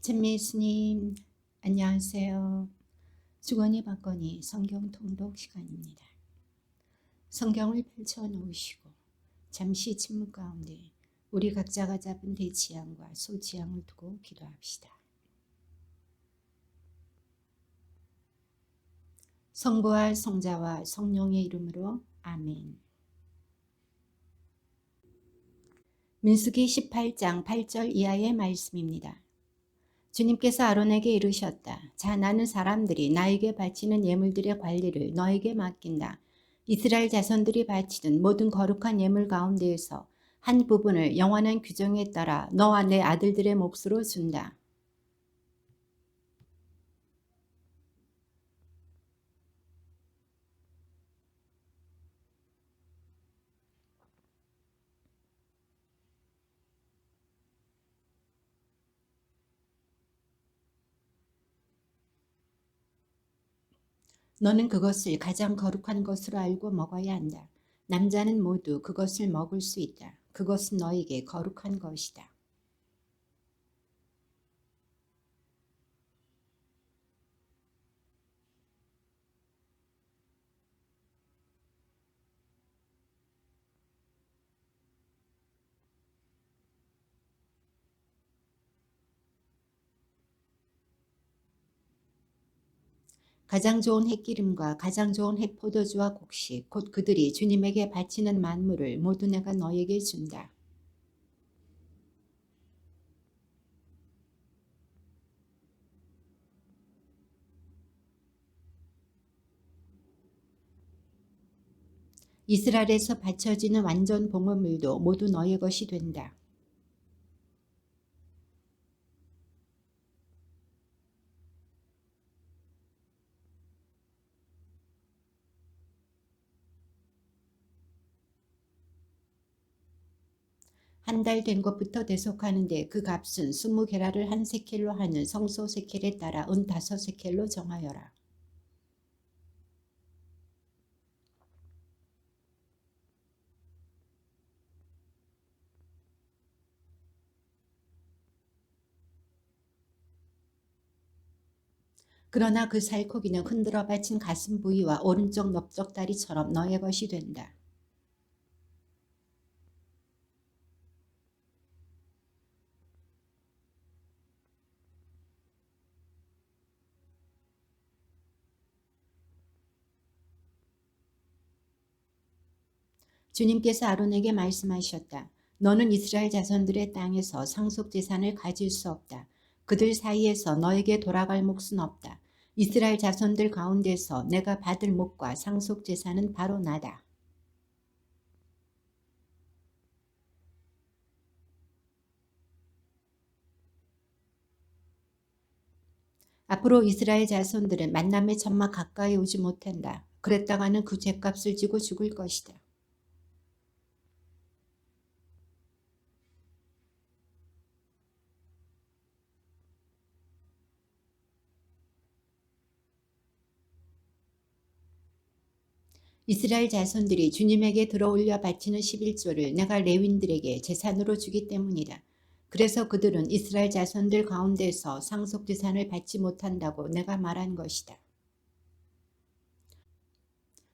찬미 예수님, 안녕하세요. 주거니 받거니 성경 통독 시간입니다. 성경을 펼쳐 놓으시고 잠시 침묵 가운데 우리 각자가 잡은 대지향과 소지향을 두고 기도합시다. 성부와 성자와 성령의 이름으로 아멘. 민수기 18장 8절 이하의 말씀입니다. 주님께서 아론에게 이르셨다. 자, 나는 사람들이 나에게 바치는 예물들의 관리를 너에게 맡긴다. 이스라엘 자손들이 바치는 모든 거룩한 예물 가운데에서 한 부분을 영원한 규정에 따라 너와 내 아들들의 몫으로 준다. 너는 그것을 가장 거룩한 것으로 알고 먹어야 한다. 남자는 모두 그것을 먹을 수 있다. 그것은 너에게 거룩한 것이다. 가장 좋은 햇기름과 가장 좋은 햇포도주와 곡식 곧 그들이 주님에게 바치는 만물을 모두 내가 너에게 준다. 이스라엘에서 바쳐지는 완전 봉헌물도 모두 너의 것이 된다. 한 달 된 것부터 대속하는데 그 값은 20게라를 한 세켈로 하는 성소 세켈에 따라 은 5세켈로 정하여라. 그러나 그 살코기는 흔들어 바친 가슴 부위와 오른쪽 넓적 다리처럼 너의 것이 된다. 주님께서 아론에게 말씀하셨다. 너는 이스라엘 자손들의 땅에서 상속재산을 가질 수 없다. 그들 사이에서 너에게 돌아갈 몫은 없다. 이스라엘 자손들 가운데서 내가 받을 몫과 상속재산은 바로 나다. 앞으로 이스라엘 자손들은 만남의 천막 가까이 오지 못한다. 그랬다가는 그 죗값을 지고 죽을 것이다. 이스라엘 자손들이 주님에게 들어올려 바치는 11조를 내가 레윈들에게 제산으로 주기 때문이다. 그래서 그들은 이스라엘 자손들 가운데서 상속재산을 받지 못한다고 내가 말한 것이다.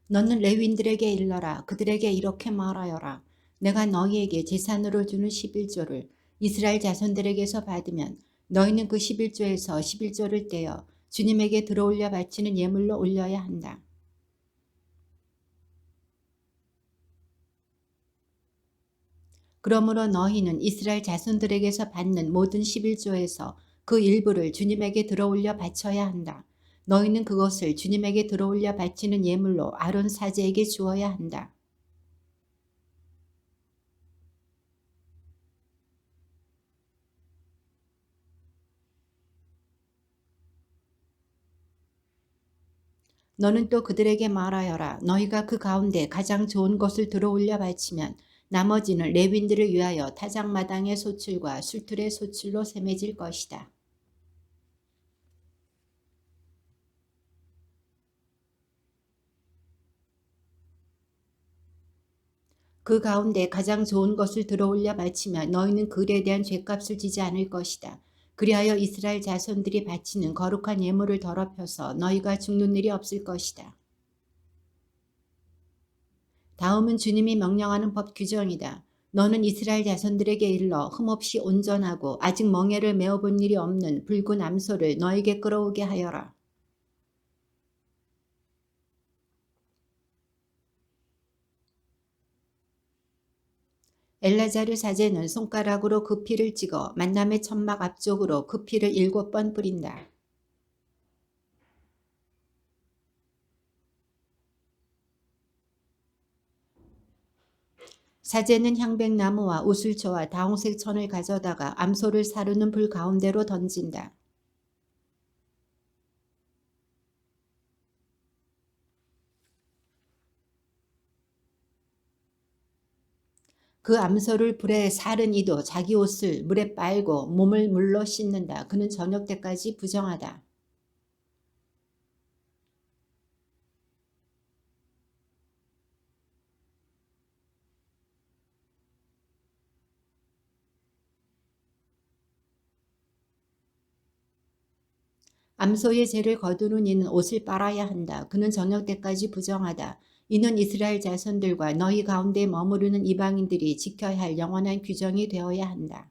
너는 레윈들에게 일러라. 그들에게 이렇게 말하여라. 내가 너희에게 제산으로 주는 11조를 이스라엘 자손들에게서 받으면 너희는 그 11조에서 11조를 떼어 주님에게 들어올려 바치는 예물로 올려야 한다. 그러므로 너희는 이스라엘 자손들에게서 받는 모든 11조에서 그 일부를 주님에게 들어올려 바쳐야 한다. 너희는 그것을 주님에게 들어올려 바치는 예물로 아론 사제에게 주어야 한다. 너는 또 그들에게 말하여라. 너희가 그 가운데 가장 좋은 것을 들어올려 바치면 나머지는 레윈들을 위하여 타작마당의 소출과 술틀의 소출로 셈해질 것이다. 그 가운데 가장 좋은 것을 들어올려 바치면 너희는 그 을에 대한 죗값을 지지 않을 것이다. 그리하여 이스라엘 자손들이 바치는 거룩한 예물을 더럽혀서 너희가 죽는 일이 없을 것이다. 다음은 주님이 명령하는 법 규정이다. 너는 이스라엘 자손들에게 일러 흠없이 온전하고 아직 멍에를 메어본 일이 없는 붉은 암소를 너에게 끌어오게 하여라. 엘라자르 사제는 손가락으로 그 피를 찍어 만남의 천막 앞쪽으로 그 피를 7번 뿌린다. 사제는 향백나무와 우슬초와 다홍색 천을 가져다가 암소를 사르는 불 가운데로 던진다. 그 암소를 불에 사른 이도 자기 옷을 물에 빨고 몸을 물로 씻는다. 그는 저녁 때까지 부정하다. 암소의 죄를 거두는 이는 옷을 빨아야 한다. 그는 저녁 때까지 부정하다. 이는 이스라엘 자손들과 너희 가운데 머무르는 이방인들이 지켜야 할 영원한 규정이 되어야 한다.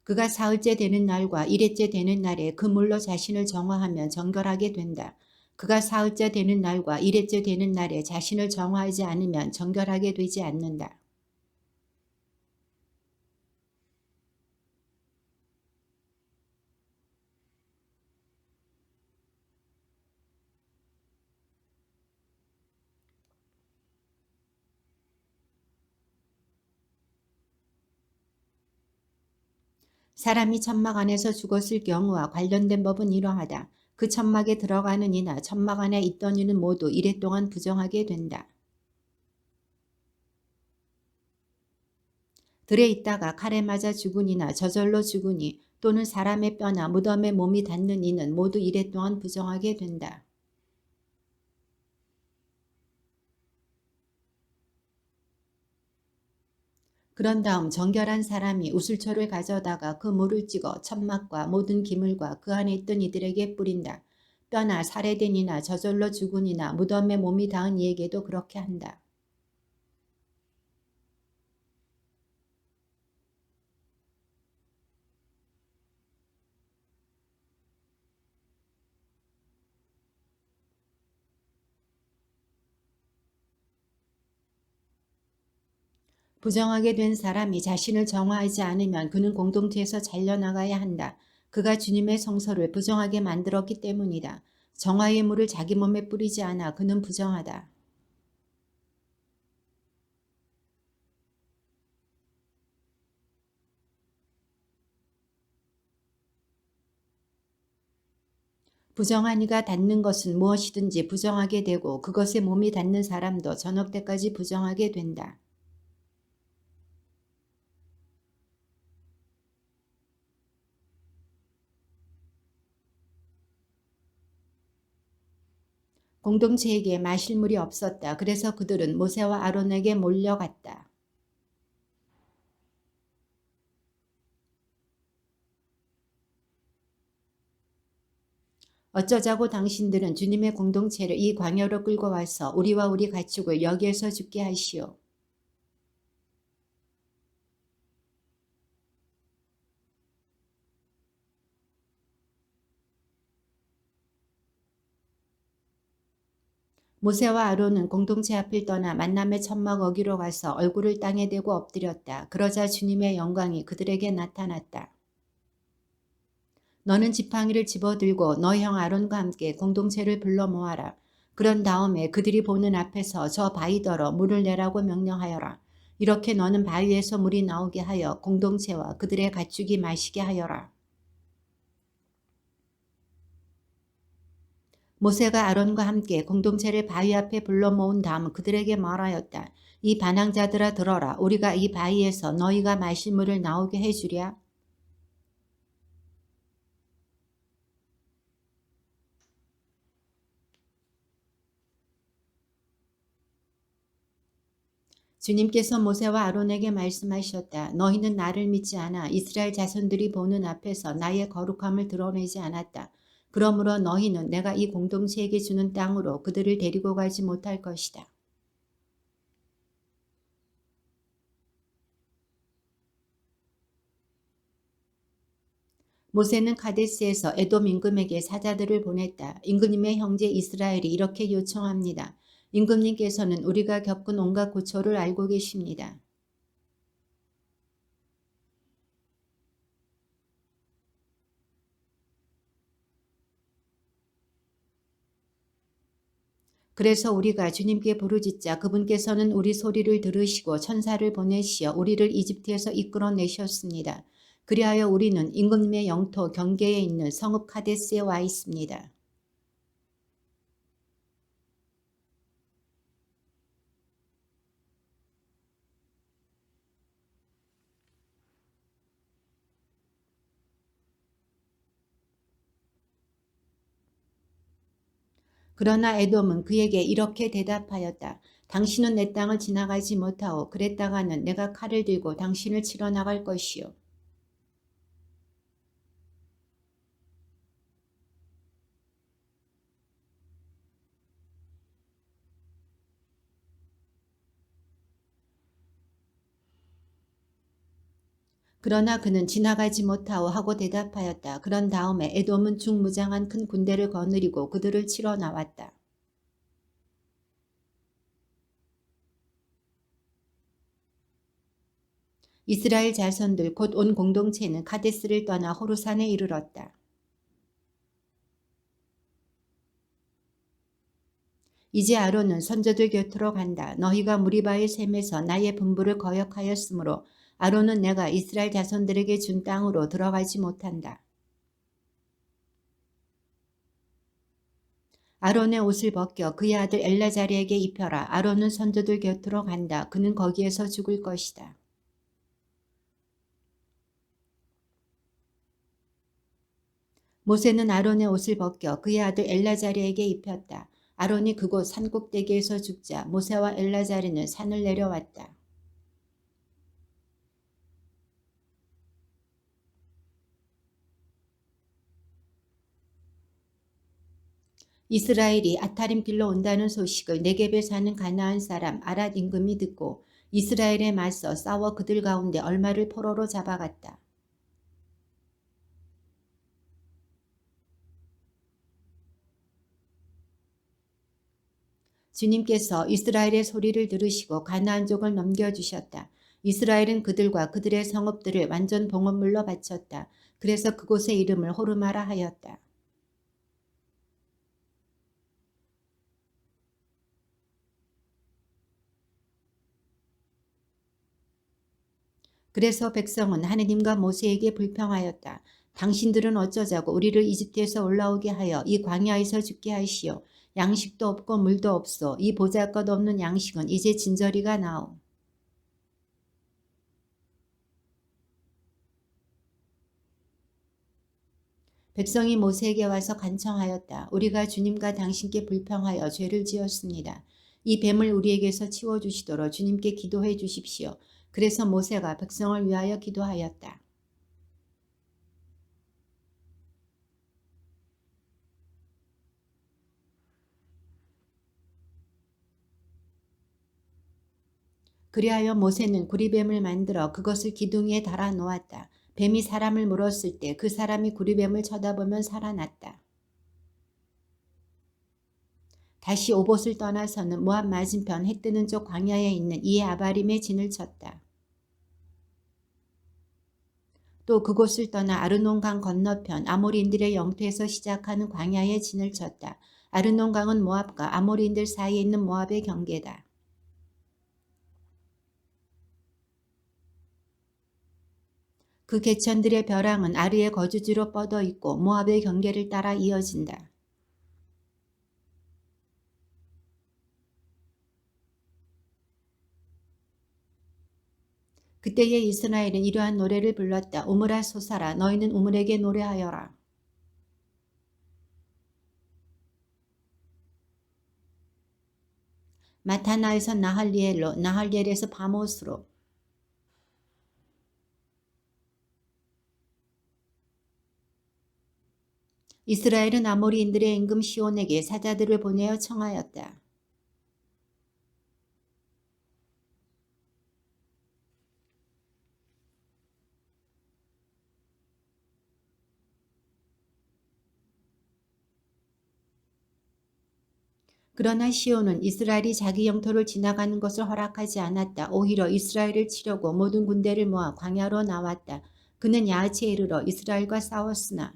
그가 사흘째 되는 날과 일회째 되는 날에 그물로 자신을 정화하면 정결하게 된다. 그가 사흘째 되는 날과 일회째 되는 날에 자신을 정화하지 않으면 정결하게 되지 않는다. 사람이 천막 안에서 죽었을 경우와 관련된 법은 이러하다. 그 천막에 들어가는 이나 천막 안에 있던 이는 모두 이래 동안 부정하게 된다. 들에 있다가 칼에 맞아 죽은 이나 저절로 죽은 이 또는 사람의 뼈나 무덤에 몸이 닿는 이는 모두 이래 동안 부정하게 된다. 그런 다음 정결한 사람이 우슬초를 가져다가 그 물을 찍어 천막과 모든 기물과 그 안에 있던 이들에게 뿌린다. 뼈나 살해된 이나 저절로 죽은 이나 무덤에 몸이 닿은 이에게도 그렇게 한다. 부정하게 된 사람이 자신을 정화하지 않으면 그는 공동체에서 잘려나가야 한다. 그가 주님의 성소를 부정하게 만들었기 때문이다. 정화의 물을 자기 몸에 뿌리지 않아 그는 부정하다. 부정한 이가 닿는 것은 무엇이든지 부정하게 되고 그것에 몸이 닿는 사람도 저녁 때까지 부정하게 된다. 공동체에게 마실 물이 없었다. 그래서 그들은 모세와 아론에게 몰려갔다. 어쩌자고 당신들은 주님의 공동체를 이 광야로 끌고 와서 우리와 우리 가축을 여기에서 죽게 하시오. 모세와 아론은 공동체 앞을 떠나 만남의 천막 어기로 가서 얼굴을 땅에 대고 엎드렸다. 그러자 주님의 영광이 그들에게 나타났다. 너는 지팡이를 집어들고 너희 형 아론과 함께 공동체를 불러 모아라. 그런 다음에 그들이 보는 앞에서 저 바위더러 물을 내라고 명령하여라. 이렇게 너는 바위에서 물이 나오게 하여 공동체와 그들의 가축이 마시게 하여라. 모세가 아론과 함께 공동체를 바위 앞에 불러 모은 다음 그들에게 말하였다. 이 반항자들아 들어라. 우리가 이 바위에서 너희가 마실 물을 나오게 해주랴. 주님께서 모세와 아론에게 말씀하셨다. 너희는 나를 믿지 않아 이스라엘 자손들이 보는 앞에서 나의 거룩함을 드러내지 않았다. 그러므로 너희는 내가 이 공동체에게 주는 땅으로 그들을 데리고 가지 못할 것이다. 모세는 카데스에서 에돔 임금에게 사자들을 보냈다. 임금님의 형제 이스라엘이 이렇게 요청합니다. 임금님께서는 우리가 겪은 온갖 고초를 알고 계십니다. 그래서 우리가 주님께 부르짖자 그분께서는 우리 소리를 들으시고 천사를 보내시어 우리를 이집트에서 이끌어내셨습니다. 그리하여 우리는 임금님의 영토 경계에 있는 성읍 카데스에 와 있습니다. 그러나 에돔은 그에게 이렇게 대답하였다. 당신은 내 땅을 지나가지 못하오. 그랬다가는 내가 칼을 들고 당신을 치러 나갈 것이요. 그러나 그는 지나가지 못하오 하고 대답하였다. 그런 다음에 에돔은 중무장한 큰 군대를 거느리고 그들을 치러 나왔다. 이스라엘 자손들 곧 온 공동체는 카데스를 떠나 호르산에 이르렀다. 이제 아론은 선조들 곁으로 간다. 너희가 무리바의 샘에서 나의 분부를 거역하였으므로 아론은 내가 이스라엘 자손들에게 준 땅으로 들어가지 못한다. 아론의 옷을 벗겨 그의 아들 엘라자르에게 입혀라. 아론은 선조들 곁으로 간다. 그는 거기에서 죽을 것이다. 모세는 아론의 옷을 벗겨 그의 아들 엘라자르에게 입혔다. 아론이 그곳 산꼭대기에서 죽자 모세와 엘라자르는 산을 내려왔다. 이스라엘이 아타림 길로 온다는 소식을 네겝에 사는 가나안 사람 아랏 임금이 듣고 이스라엘에 맞서 싸워 그들 가운데 얼마를 포로로 잡아갔다. 주님께서 이스라엘의 소리를 들으시고 가나안족을 넘겨주셨다. 이스라엘은 그들과 그들의 성읍들을 완전 봉헌물로 바쳤다. 그래서 그곳의 이름을 호르마라 하였다. 그래서 백성은 하느님과 모세에게 불평하였다. 당신들은 어쩌자고 우리를 이집트에서 올라오게 하여 이 광야에서 죽게 하시오. 양식도 없고 물도 없소. 이 보잘것없는 양식은 이제 진저리가 나오. 백성이 모세에게 와서 간청하였다. 우리가 주님과 당신께 불평하여 죄를 지었습니다. 이 뱀을 우리에게서 치워주시도록 주님께 기도해 주십시오. 그래서 모세가 백성을 위하여 기도하였다. 그리하여 모세는 구리뱀을 만들어 그것을 기둥 위에 달아 놓았다. 뱀이 사람을 물었을 때 그 사람이 구리뱀을 쳐다보면 살아났다. 다시 오봇을 떠나서는 모압 맞은편 해 뜨는 쪽 광야에 있는 이에 아바림에 진을 쳤다. 또 그곳을 떠나 아르논강 건너편 아모리인들의 영토에서 시작하는 광야에 진을 쳤다. 아르논강은 모압과 아모리인들 사이에 있는 모압의 경계다. 그 개천들의 벼랑은 아르의 거주지로 뻗어 있고 모압의 경계를 따라 이어진다. 그때에 이스라엘은 이러한 노래를 불렀다. 우물아 솟아라. 너희는 우물에게 노래하여라. 마타나에서 나할리엘로, 나할리엘에서 바못으로. 이스라엘은 아모리인들의 임금 시온에게 사자들을 보내어 청하였다. 그러나 시온은 이스라엘이 자기 영토를 지나가는 것을 허락하지 않았다. 오히려 이스라엘을 치려고 모든 군대를 모아 광야로 나왔다. 그는 야하치에 이르러 이스라엘과 싸웠으나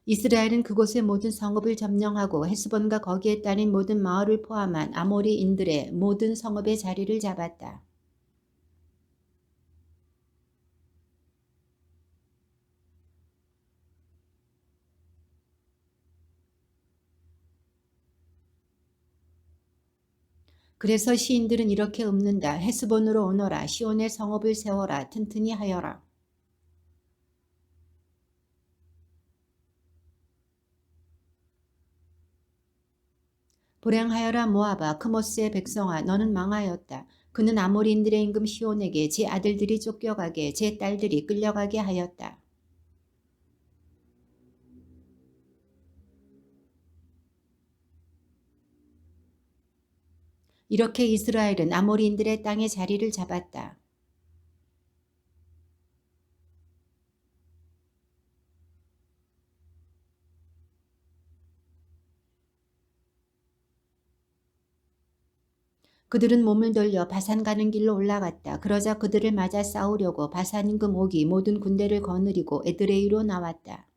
이스라엘은 그곳의 모든 성읍을 점령하고 헤스본과 거기에 따른 모든 마을을 포함한 아모리인들의 모든 성읍의 자리를 잡았다. 그래서 시인들은 이렇게 읊는다. 헤스본으로 오너라. 시온의 성읍을 세워라. 튼튼히 하여라. 불행하여라 모아바 크모스의 백성아 너는 망하였다. 그는 아모리인들의 임금 시온에게 제 아들들이 쫓겨가게 제 딸들이 끌려가게 하였다. 이렇게 이스라엘은 아모리인들의 땅에 자리를 잡았다. 그들은 몸을 돌려 바산 가는 길로 올라갔다. 그러자 그들을 맞아 싸우려고 바산 임금 옥이 모든 군대를 거느리고 에드레이로 나왔다.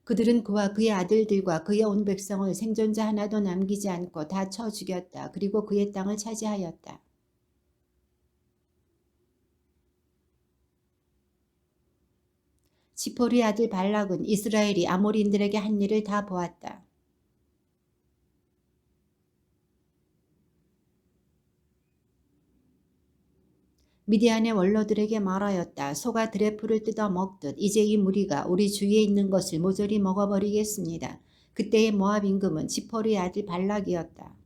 그들은 그와 그의 아들들과 그의 온 백성을 생존자 하나도 남기지 않고 다 쳐 죽였다. 그리고 그의 땅을 차지하였다. 지포리 아들 발락은 이스라엘이 아모리인들에게 한 일을 다 보았다. 미디안의 원로들에게 말하였다. 소가 드레프를 뜯어 먹듯 이제 이 무리가 우리 주위에 있는 것을 모조리 먹어버리겠습니다. 그때의 모압 임금은 지포리 아들 발락이었다.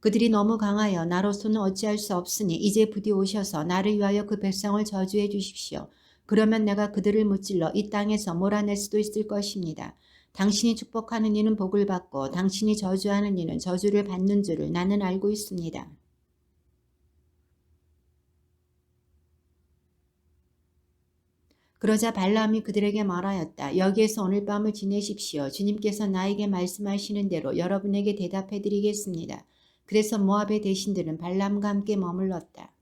그들이 너무 강하여 나로서는 어찌할 수 없으니 이제 부디 오셔서 나를 위하여 그 백성을 저주해 주십시오. 그러면 내가 그들을 무찔러 이 땅에서 몰아낼 수도 있을 것입니다. 당신이 축복하는 이는 복을 받고 당신이 저주하는 이는 저주를 받는 줄을 나는 알고 있습니다. 그러자 발람이 그들에게 말하였다. 여기에서 오늘 밤을 지내십시오. 주님께서 나에게 말씀하시는 대로 여러분에게 대답해 드리겠습니다. 그래서 모압의 대신들은 발람과 함께 머물렀다.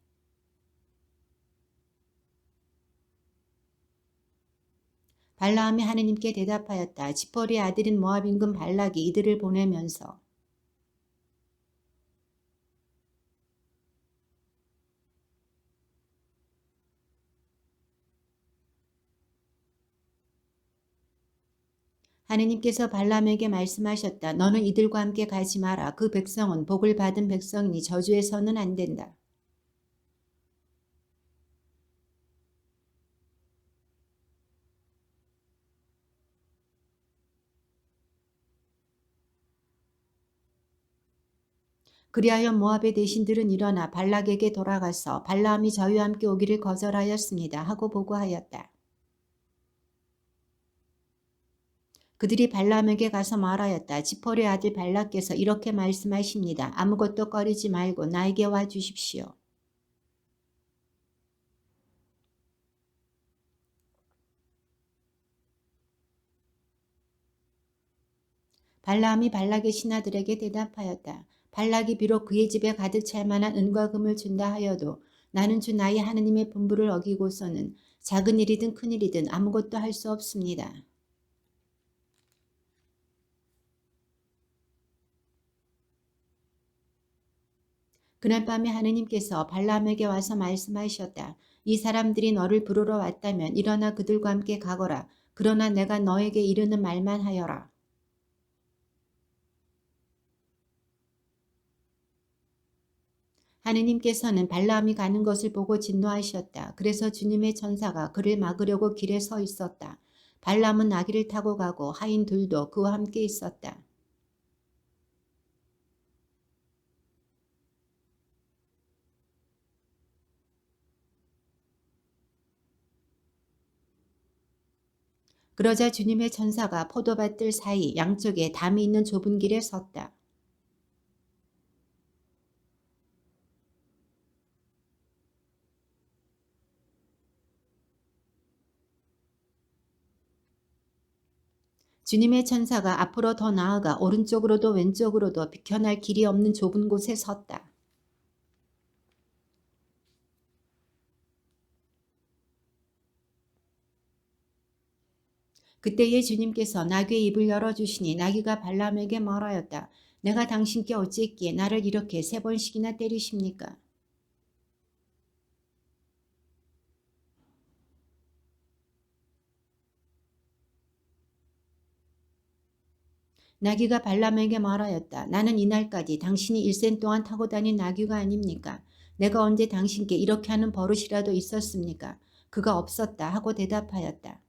발라함이 하느님께 대답하였다. 지포리의 아들인 모압 임금 발락이 이들을 보내면서 하느님께서 발람에게 말씀하셨다. 너는 이들과 함께 가지 마라. 그 백성은 복을 받은 백성이니 저주해서는 안 된다. 그리하여 모압의 대신들은 일어나 발락에게 돌아가서 발람이 저희와 함께 오기를 거절하였습니다. 하고 보고하였다. 그들이 발람에게 가서 말하였다. 지포리의 아들 발락께서 이렇게 말씀하십니다. 아무것도 꺼리지 말고 나에게 와 주십시오. 발람이 발락의 신하들에게 대답하였다. 발락이 비록 그의 집에 가득 찰 만한 은과 금을 준다 하여도 나는 주 나의 하느님의 분부를 어기고서는 작은 일이든 큰 일이든 아무것도 할 수 없습니다. 그날 밤에 하느님께서 발람에게 와서 말씀하셨다. 이 사람들이 너를 부르러 왔다면 일어나 그들과 함께 가거라. 그러나 내가 너에게 이르는 말만 하여라. 하느님께서는 발람이 가는 것을 보고 진노하셨다. 그래서 주님의 천사가 그를 막으려고 길에 서 있었다. 발람은 나귀를 타고 가고 하인 둘도 그와 함께 있었다. 그러자 주님의 천사가 포도밭들 사이 양쪽에 담이 있는 좁은 길에 섰다. 주님의 천사가 앞으로 더 나아가 오른쪽으로도 왼쪽으로도 비켜날 길이 없는 좁은 곳에 섰다. 그때에 주님께서 나귀의 입을 열어주시니 나귀가 발람에게 말하였다. 내가 당신께 어찌했기에 나를 이렇게 3번씩이나 때리십니까? 나귀가 발람에게 말하였다. 나는 이날까지 당신이 일생 동안 타고 다닌 나귀가 아닙니까? 내가 언제 당신께 이렇게 하는 버릇이라도 있었습니까? 그가 없었다 하고 대답하였다.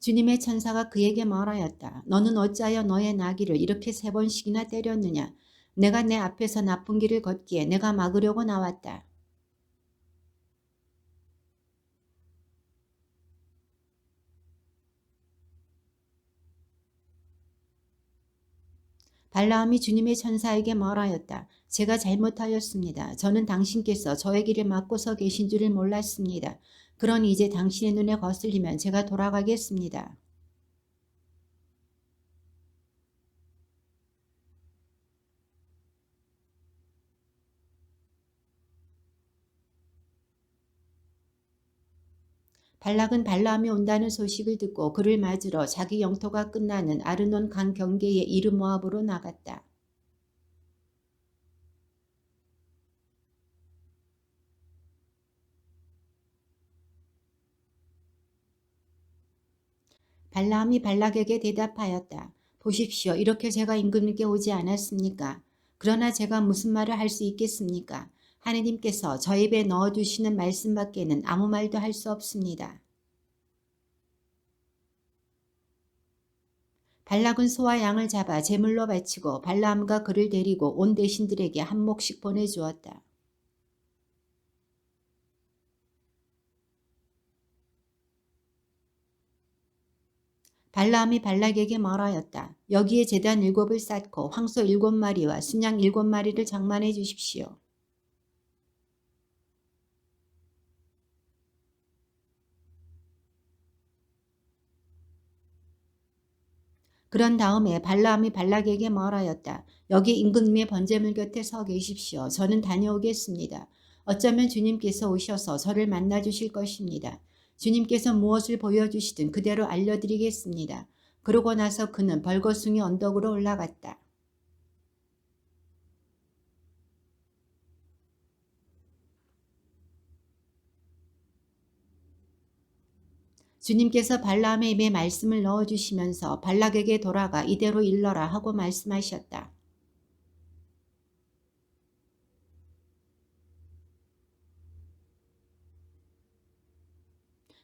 주님의 천사가 그에게 말하였다. 너는 어찌하여 너의 나귀를 이렇게 3번씩이나 때렸느냐? 내가 내 앞에서 나쁜 길을 걷기에 내가 막으려고 나왔다. 발라함이 주님의 천사에게 말하였다. 제가 잘못하였습니다. 저는 당신께서 저의 길을 막고 서 계신 줄을 몰랐습니다. 그러니 이제 당신의 눈에 거슬리면 제가 돌아가겠습니다. 발락은 발람이 온다는 소식을 듣고 그를 맞으러 자기 영토가 끝나는 아르논 강 경계의 이르모압으로 나갔다. 발람이 발락에게 대답하였다. 보십시오. 이렇게 제가 임금님께 오지 않았습니까? 그러나 제가 무슨 말을 할 수 있겠습니까? 하느님께서 저 입에 넣어주시는 말씀밖에는 아무 말도 할 수 없습니다. 발락은 소와 양을 잡아 제물로 바치고 발람과 그를 데리고 온 대신들에게 한 몫씩 보내주었다. 발람이 발락에게 말하였다. 여기에 제단 7을 쌓고 황소 7마리와 순양 7마리를 장만해 주십시오. 그런 다음에 발람이 발락에게 말하였다. 여기 임금님의 번제물 곁에 서 계십시오. 저는 다녀오겠습니다. 어쩌면 주님께서 오셔서 저를 만나 주실 것입니다. 주님께서 무엇을 보여주시든 그대로 알려드리겠습니다. 그러고 나서 그는 벌거숭이 언덕으로 올라갔다. 주님께서 발람의 입에 말씀을 넣어주시면서 발락에게 돌아가 이대로 일러라 하고 말씀하셨다.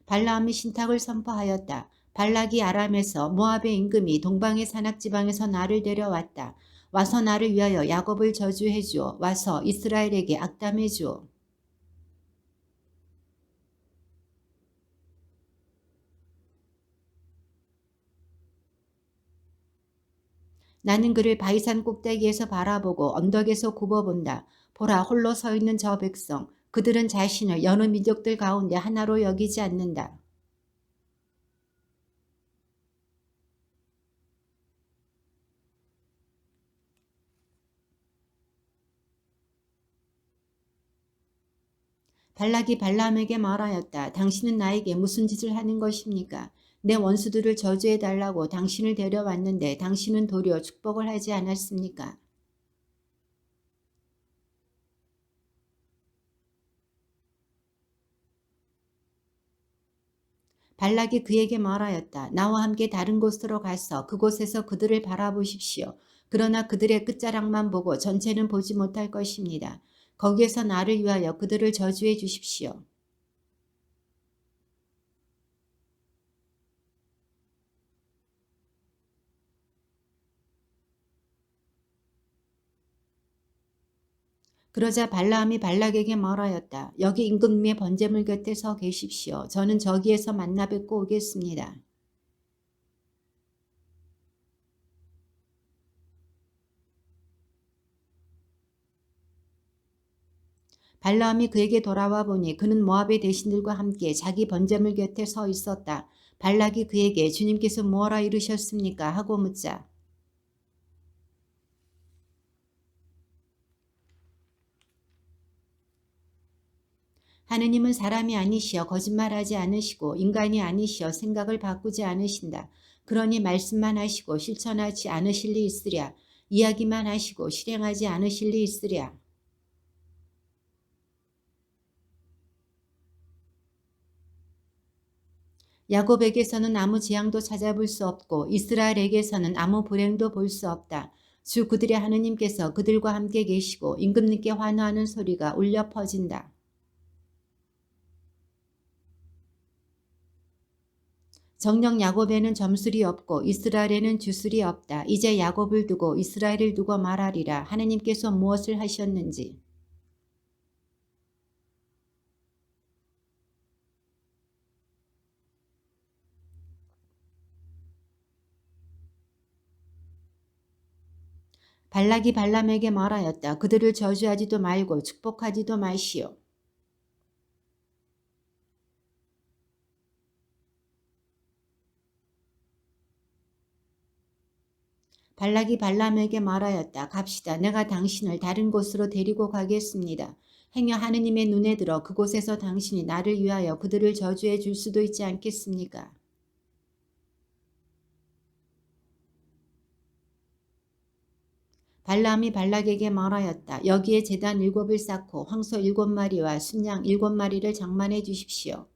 발람이 신탁을 선포하였다. 발락이 아람에서 모압의 임금이 동방의 산악지방에서 나를 데려왔다. 와서 나를 위하여 야곱을 저주해 주어. 와서 이스라엘에게 악담해 주어. 나는 그를 바위산 꼭대기에서 바라보고 언덕에서 굽어본다. 보라 홀로 서 있는 저 백성. 그들은 자신을 여느 민족들 가운데 하나로 여기지 않는다. 발락이 발람에게 말하였다. 당신은 나에게 무슨 짓을 하는 것입니까? 내 원수들을 저주해달라고 당신을 데려왔는데 당신은 도리어 축복을 하지 않았습니까? 발락이 그에게 말하였다. 나와 함께 다른 곳으로 가서 그곳에서 그들을 바라보십시오. 그러나 그들의 끝자락만 보고 전체는 보지 못할 것입니다. 거기에서 나를 위하여 그들을 저주해 주십시오. 그러자 발라함이 발락에게 말하였다. 여기 임금님의 번제물 곁에 서 계십시오. 저는 저기에서 만나 뵙고 오겠습니다. 발라함이 그에게 돌아와 보니 그는 모압의 대신들과 함께 자기 번제물 곁에 서 있었다. 발락이 그에게 주님께서 무엇라 이르셨습니까? 하고 묻자 하느님은 사람이 아니시여 거짓말하지 않으시고 인간이 아니시여 생각을 바꾸지 않으신다. 그러니 말씀만 하시고 실천하지 않으실 리 있으랴. 이야기만 하시고 실행하지 않으실 리 있으랴. 야곱에게서는 아무 재앙도 찾아볼 수 없고 이스라엘에게서는 아무 불행도 볼 수 없다. 주 그들의 하느님께서 그들과 함께 계시고 임금님께 환호하는 소리가 울려 퍼진다. 정녕 야곱에는 점술이 없고 이스라엘에는 주술이 없다. 이제 야곱을 두고 이스라엘을 두고 말하리라. 하느님께서 무엇을 하셨는지. 발락이 발람에게 말하였다. 그들을 저주하지도 말고 축복하지도 마시오. 발락이 발람에게 말하였다. 갑시다. 내가 당신을 다른 곳으로 데리고 가겠습니다. 행여 하느님의 눈에 들어 그곳에서 당신이 나를 위하여 그들을 저주해 줄 수도 있지 않겠습니까? 발람이 발락에게 말하였다. 여기에 제단 7을 쌓고 황소 7마리와 순양 7마리를 장만해 주십시오.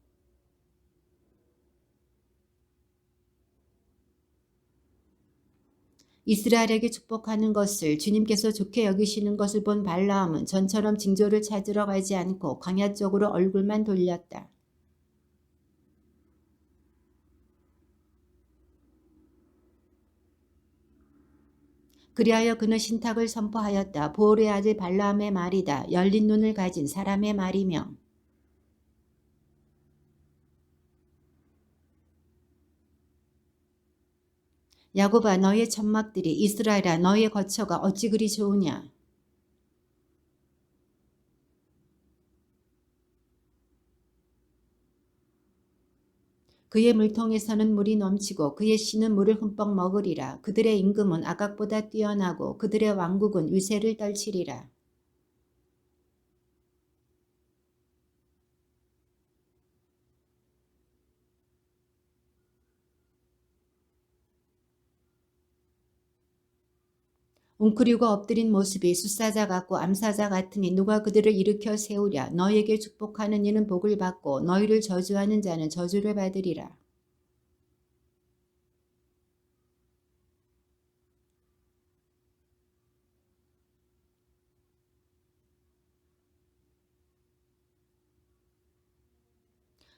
이스라엘에게 축복하는 것을 주님께서 좋게 여기시는 것을 본 발라함은 전처럼 징조를 찾으러 가지 않고 광야 쪽으로 얼굴만 돌렸다. 그리하여 그는 신탁을 선포하였다. 보올의 아들 발라함의 말이다. 열린 눈을 가진 사람의 말이며 야곱아 너의 천막들이 이스라엘아 너의 거처가 어찌 그리 좋으냐. 그의 물통에서는 물이 넘치고 그의 씨는 물을 흠뻑 먹으리라. 그들의 임금은 아각보다 뛰어나고 그들의 왕국은 위세를 떨치리라. 웅크리고 엎드린 모습이 숫사자 같고 암사자 같으니 누가 그들을 일으켜 세우랴. 너희에게 축복하는 이는 복을 받고 너희를 저주하는 자는 저주를 받으리라.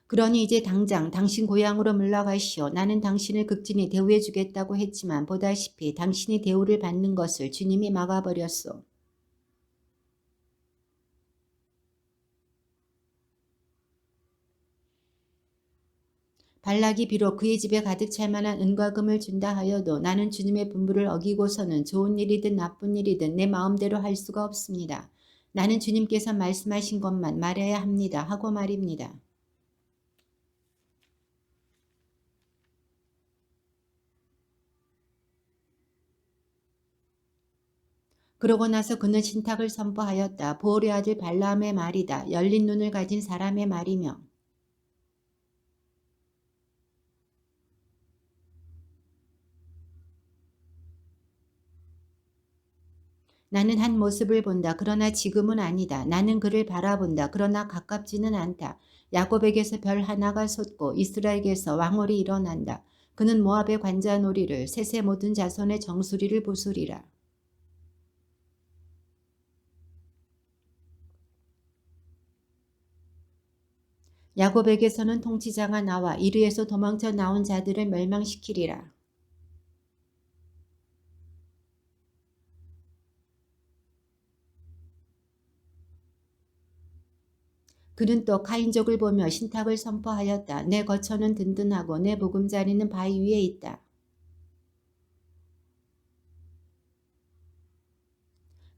그러니 이제 당장 당신 고향으로 물러가시오. 나는 당신을 극진히 대우해 주겠다고 했지만 보다시피 당신이 대우를 받는 것을 주님이 막아버렸소. 발락이 비록 그의 집에 가득 찰 만한 은과 금을 준다 하여도 나는 주님의 분부를 어기고서는 좋은 일이든 나쁜 일이든 내 마음대로 할 수가 없습니다. 나는 주님께서 말씀하신 것만 말해야 합니다. 하고 말입니다. 그러고 나서 그는 신탁을 선포하였다. 보올의 아들 발라함의 말이다. 열린 눈을 가진 사람의 말이며 나는 한 모습을 본다. 그러나 지금은 아니다. 나는 그를 바라본다. 그러나 가깝지는 않다. 야곱에게서 별 하나가 솟고 이스라엘에게서 왕홀이 일어난다. 그는 모압의 관자놀이를 셋의 모든 자손의 정수리를 부수리라. 야곱에게서는 통치자가 나와 이르에서 도망쳐 나온 자들을 멸망시키리라. 그는 또 카인족을 보며 신탁을 선포하였다. 내 거처는 든든하고 내 보금자리는 바위 위에 있다.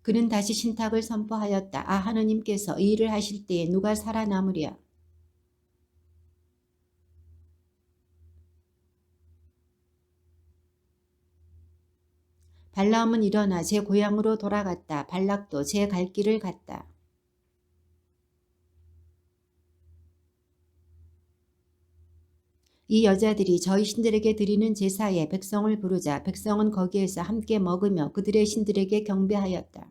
그는 다시 신탁을 선포하였다. 아, 하느님께서 이 일을 하실 때에 누가 살아남으랴. 발라움은 일어나 제 고향으로 돌아갔다. 발락도 제 갈 길을 갔다. 이 여자들이 저희 신들에게 드리는 제사에 백성을 부르자 백성은 거기에서 함께 먹으며 그들의 신들에게 경배하였다.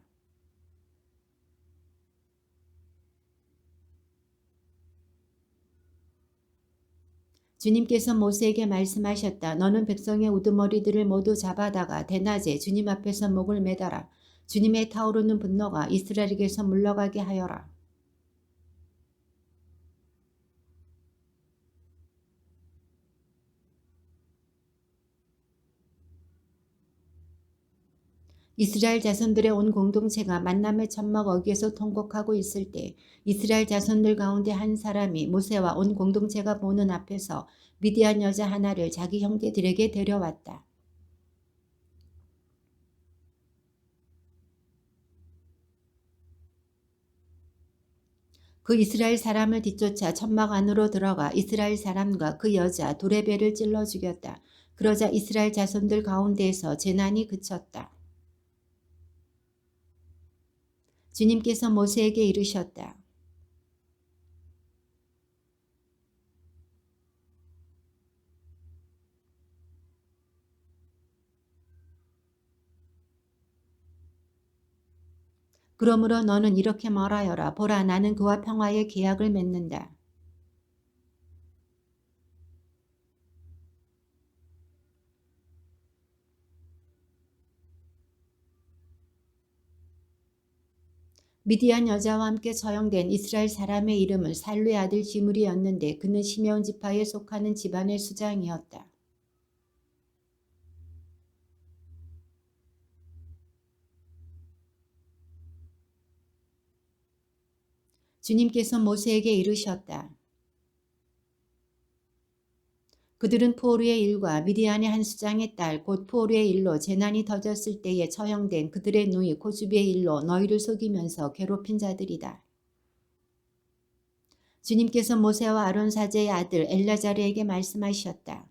주님께서 모세에게 말씀하셨다. 너는 백성의 우두머리들을 모두 잡아다가 대낮에 주님 앞에서 목을 매달아 주님의 타오르는 분노가 이스라엘에게서 물러가게 하여라. 이스라엘 자손들의 온 공동체가 만남의 천막 어귀에서 통곡하고 있을 때 이스라엘 자손들 가운데 한 사람이 모세와 온 공동체가 보는 앞에서 미디안 여자 하나를 자기 형제들에게 데려왔다. 그 이스라엘 사람을 뒤쫓아 천막 안으로 들어가 이스라엘 사람과 그 여자 둘의 배를 찔러 죽였다. 그러자 이스라엘 자손들 가운데에서 재난이 그쳤다. 주님께서 모세에게 이르셨다. 그러므로 너는 이렇게 말하여라. 보라, 나는 그와 평화의 계약을 맺는다. 미디안 여자와 함께 처형된 이스라엘 사람의 이름은 살루의 아들 지므리였는데 그는 시메온 지파에 속하는 집안의 수장이었다. 주님께서 모세에게 이르셨다. 그들은 포르의 일과 미디안의 한 수장의 딸 곧 포르의 일로 재난이 터졌을 때에 처형된 그들의 누이 고주비의 일로 너희를 속이면서 괴롭힌 자들이다. 주님께서 모세와 아론 사제의 아들 엘라자르에게 말씀하셨다.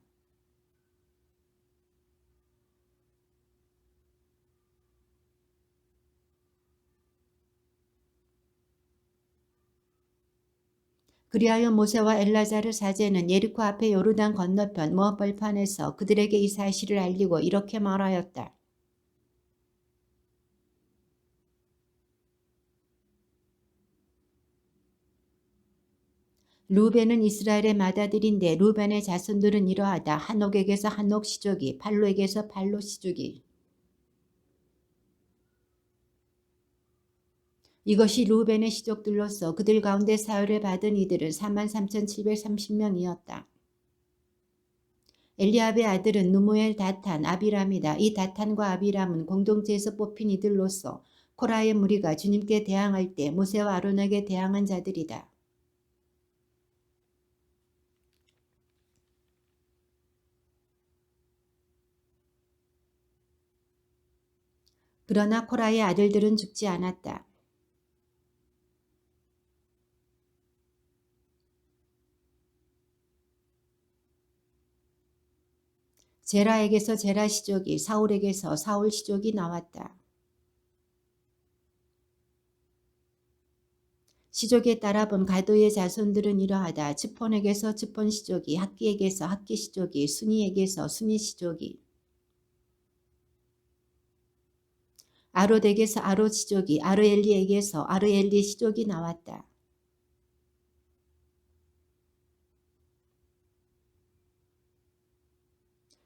그리하여 모세와 엘라자르 사제는 예리코 앞에 요르단 건너편 모압 벌판에서 그들에게 이 사실을 알리고 이렇게 말하였다. 루벤은 이스라엘의 맏아들인데 루벤의 자손들은 이러하다. 한옥에게서 한옥 시족이, 팔로에게서 팔로 시족이. 이것이 루벤의 시족들로서 그들 가운데 사흘을 받은 이들은 43,730명이었다. 엘리압의 아들은 누무엘, 다탄, 아비람이다. 이 다탄과 아비람은 공동체에서 뽑힌 이들로서 코라의 무리가 주님께 대항할 때 모세와 아론에게 대항한 자들이다. 그러나 코라의 아들들은 죽지 않았다. 제라에게서 제라 시족이, 사울에게서 사울 시족이 나왔다. 시족에 따라 본 가도의 자손들은 이러하다. 츠폰에게서 츠폰 시족이, 학기에게서 학기 시족이, 순이에게서 순이 시족이, 아롯에게서 아롯 시족이, 아르엘리에게서 아르엘리 시족이 나왔다.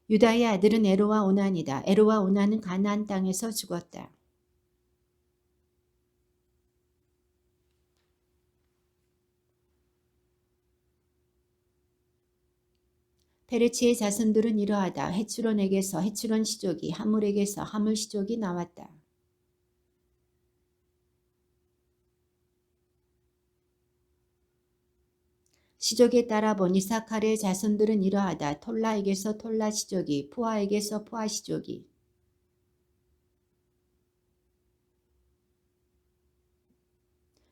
유다의 아들은 에로와 오난이다. 에로와 오난은 가나안 땅에서 죽었다. 페레치의 자손들은 이러하다. 헤츠론에게서 헤츠론 시족이, 하물에게서 하물 시족이 나왔다. 시족에 따라 본 이사칼의 자손들은 이러하다. 톨라에게서 톨라 시족이, 푸아에게서 푸아 시족이,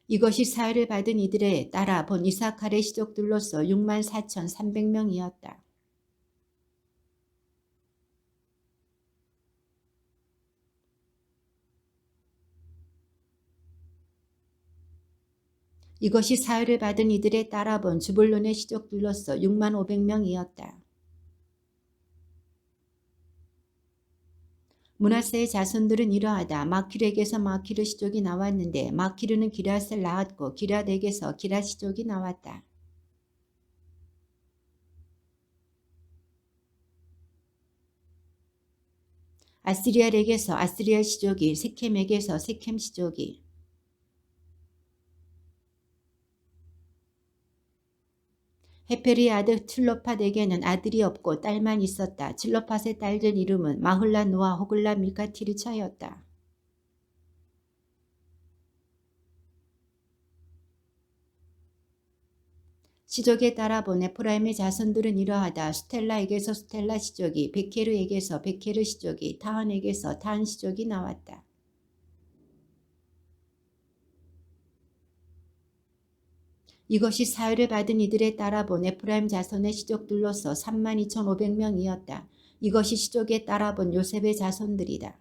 이것이 사회를 받은 이들에 따라 본 이사칼의 시족들로서 64,300명이었다. 이것이 사회를 받은 이들에 따라 본 주불론의 시족들로서 65,000명이었다. 므낫세의 자손들은 이러하다. 마키르에게서 마키르 시족이 나왔는데 마키르는 기럇을 낳았고 기럇에게서 기럇 시족이 나왔다. 아스리엘에게서 아스리엘 시족이, 세켐에게서 세켐 시족이, 헤페리의 아들 칠로팟에게는 아들이 없고 딸만 있었다. 칠로팟의 딸들 이름은 마흘라 노아 호글라 밀카 티르차였다. 시족에 따라 본 에프라임의 자손들은 이러하다. 수텔라에게서 수텔라 시족이, 베케르에게서 베케르 시족이, 타한에게서 타한 시족이 나왔다. 이것이 사회를 받은 이들에 따라 본 에프라임 자손의 시족들로서 32,500명이었다. 이것이 시족에 따라 본 요셉의 자손들이다.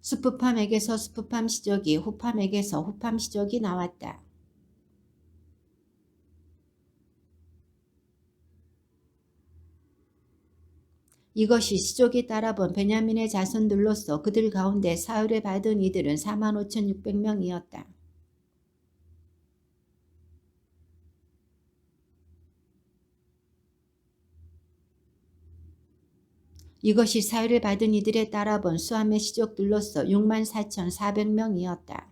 수프팜에게서 수프팜 시족이, 후팜에게서 후팜 시족이 나왔다. 이것이 시족에 따라 본 베냐민의 자손들로서 그들 가운데 사흘을 받은 이들은 45,600명이었다. 이것이 사흘을 받은 이들에 따라 본 수함의 시족들로서 64,400명이었다.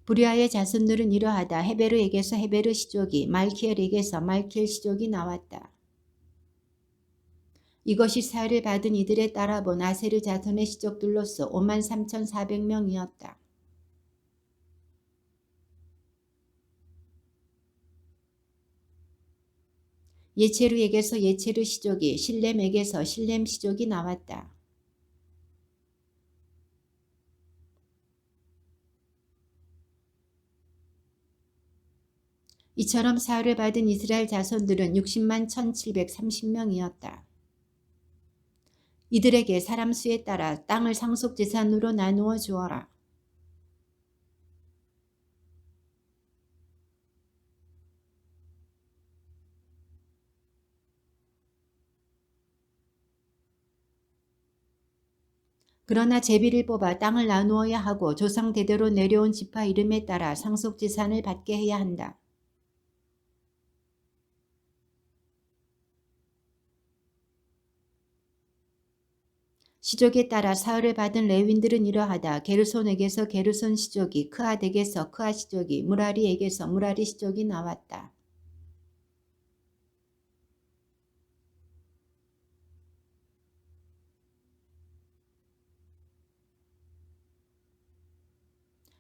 부리아의 자손들은 이러하다. 헤베르에게서 헤베르 시족이, 말키엘에게서 말키엘 시족이 나왔다. 이것이 사흘을 받은 이들에 따라 본 아세르 자손의 시족들로서 53,400명이었다. 예체르에게서 예체르 시족이, 실렘에게서 실렘 시족이 나왔다. 이처럼 사흘을 받은 이스라엘 자손들은 60만 1,730명이었다. 이들에게 사람 수에 따라 땅을 상속재산으로 나누어 주어라. 그러나 제비를 뽑아 땅을 나누어야 하고 조상 대대로 내려온 지파 이름에 따라 상속재산을 받게 해야 한다. 시족에 따라 사흘을 받은 레윈들은 이러하다. 게르손에게서 게르손 시족이, 크앗에게서 크앗 시족이, 무라리에게서 무라리 시족이 나왔다.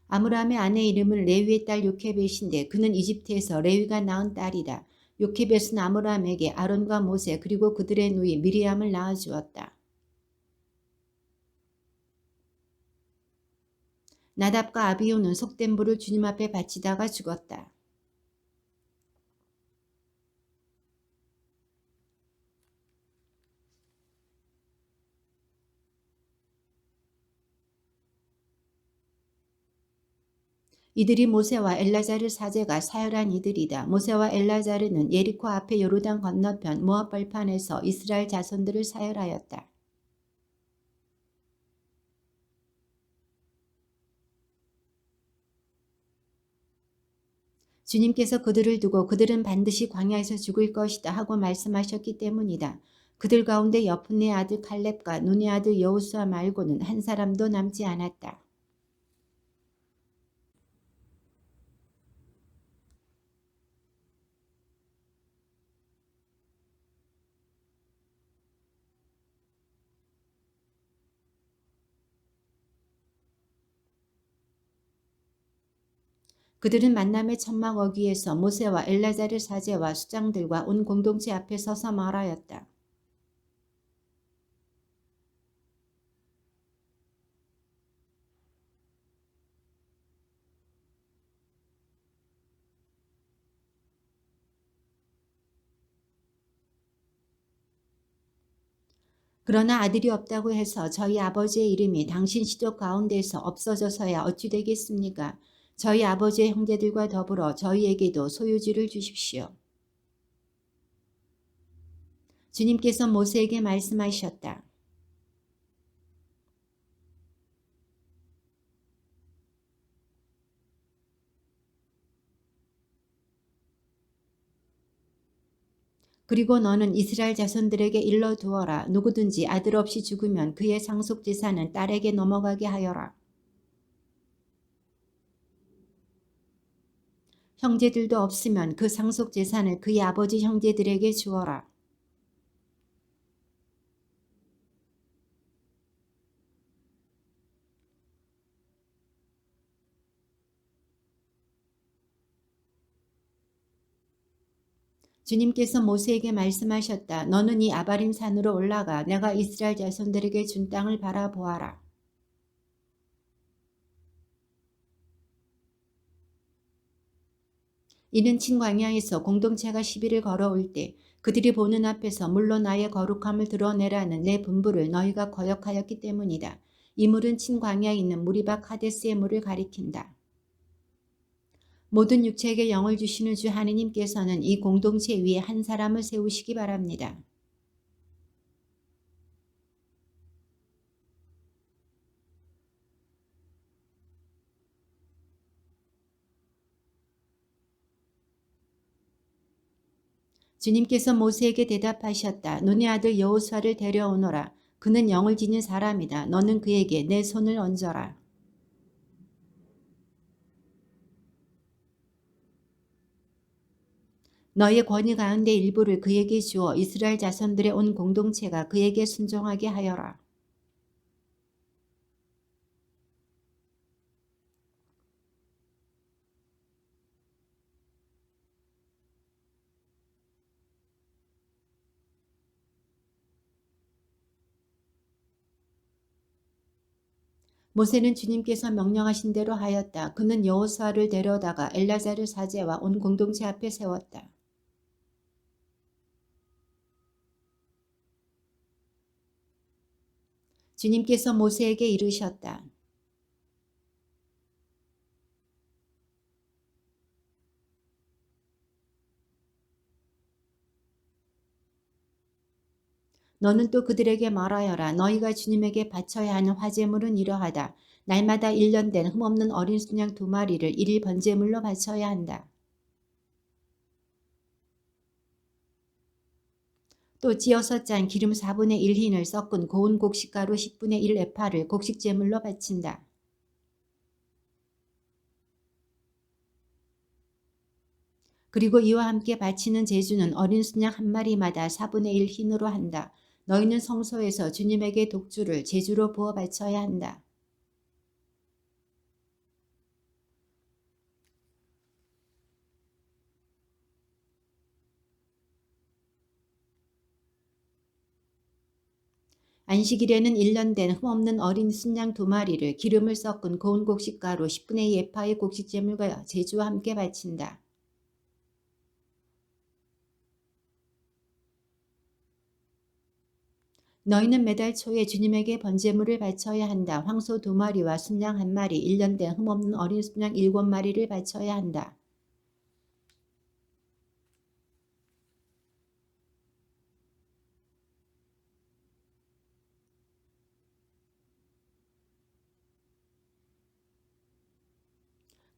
아므람의 아내 이름은 레위의 딸 요케벳인데 그는 이집트에서 레위가 낳은 딸이다. 요케벳은 아므람에게 아론과 모세 그리고 그들의 누이 미리암을 낳아주었다. 나답과 아비후는 속된 불을 주님 앞에 바치다가 죽었다. 이들이 모세와 엘라자르 사제가 사열한 이들이다. 모세와 엘라자르는 예리코 앞에 요르단 건너편 모압 벌판에서 이스라엘 자손들을 사열하였다. 주님께서 그들을 두고 그들은 반드시 광야에서 죽을 것이다 하고 말씀하셨기 때문이다. 그들 가운데 여푼네 아들 칼렙과 눈의 아들 여호수아 말고는 한 사람도 남지 않았다. 그들은 만남의 천막 어귀에서 모세와 엘라자르 사제와 수장들과 온 공동체 앞에 서서 말하였다. 그러나 아들이 없다고 해서 저희 아버지의 이름이 당신 시족 가운데서 없어져서야 어찌 되겠습니까? 저희 아버지의 형제들과 더불어 저희에게도 소유지를 주십시오. 주님께서 모세에게 말씀하셨다. 그리고 너는 이스라엘 자손들에게 일러두어라. 누구든지 아들 없이 죽으면 그의 상속재산은 딸에게 넘어가게 하여라. 형제들도 없으면 그 상속재산을 그의 아버지 형제들에게 주어라. 주님께서 모세에게 말씀하셨다. 너는 이 아바림 산으로 올라가 내가 이스라엘 자손들에게 준 땅을 바라보아라. 이는 친광야에서 공동체가 시비를 걸어올 때 그들이 보는 앞에서 물로 나의 거룩함을 드러내라는 내 분부를 너희가 거역하였기 때문이다. 이 물은 친광야에 있는 무리바 카데스의 물을 가리킨다. 모든 육체에게 영을 주시는 주 하느님께서는 이 공동체 위에 한 사람을 세우시기 바랍니다. 주님께서 모세에게 대답하셨다. 눈의 아들 여호수아를 데려오너라. 그는 영을 지닌 사람이다. 너는 그에게 내 손을 얹어라. 너의 권위 가운데 일부를 그에게 주어 이스라엘 자손들의 온 공동체가 그에게 순종하게 하여라. 모세는 주님께서 명령하신 대로 하였다. 그는 여호수아를 데려다가 엘라자르 사제와 온 공동체 앞에 세웠다. 주님께서 모세에게 이르셨다. 너는 또 그들에게 말하여라. 너희가 주님에게 바쳐야 하는 화제물은 이러하다. 날마다 1년 된 흠없는 어린 수양 2마리를 1일 번제물로 바쳐야 한다. 또 찌어서 짠 기름 4분의 1 흰을 섞은 고운 곡식가루 10분의 1 에파를 곡식제물로 바친다. 그리고 이와 함께 바치는 제주는 어린 수양 한 마리마다 4분의 1 흰으로 한다. 너희는 성소에서 주님에게 독주를 제주로 부어 바쳐야 한다. 안식일에는 1년 된 흠없는 어린 순양 2마리를 기름을 섞은 고운 곡식가루 10분의 2 에파의 곡식제물과 제주와 함께 바친다. 너희는 매달 초에 주님에게 번제물을 바쳐야 한다. 황소 2마리와 순양 1마리, 1년 된 흠없는 어린 순양 7마리를 바쳐야 한다.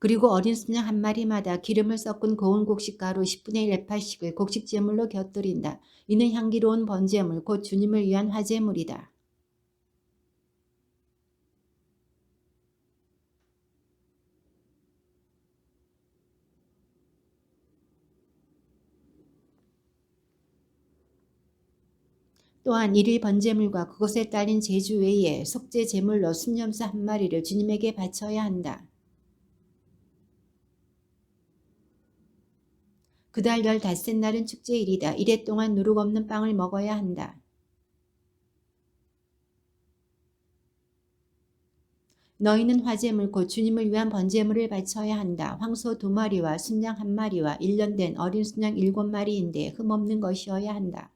그리고 어린 순양 1마리마다 기름을 섞은 고운 곡식가루 10분의 1 에파씩을 곡식제물로 곁들인다. 이는 향기로운 번제물 곧 주님을 위한 화제물이다. 또한 1일 번제물과 그것에 딸린 제주 외에 속죄 제물로 순염소 1마리를 주님에게 바쳐야 한다. 그달 15날은 축제일이다. 이래 동안 누룩 없는 빵을 먹어야 한다. 너희는 화제물 곧 주님을 위한 번제물을 바쳐야 한다. 황소 2마리와 순양 1마리와 1년 된 어린 순양 7마리인데 흠없는 것이어야 한다.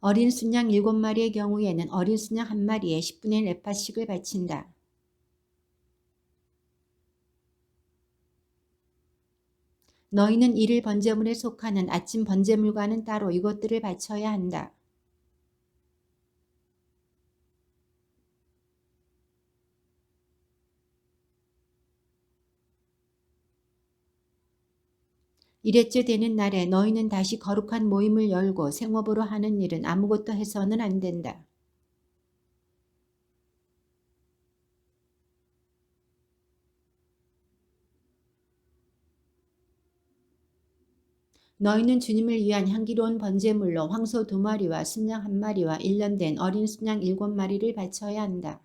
어린 순양 7마리의 경우에는 어린 순양 1마리에 10분의 1 에파씩을 바친다. 너희는 1일 번제물에 속하는 아침 번제물과는 따로 이것들을 바쳐야 한다. 이랬째 되는 날에 너희는 다시 거룩한 모임을 열고 생업으로 하는 일은 아무것도 해서는 안 된다. 너희는 주님을 위한 향기로운 번제물로 황소 2마리와 순양 1마리와 1년 된 어린 순양 7마리를 바쳐야 한다.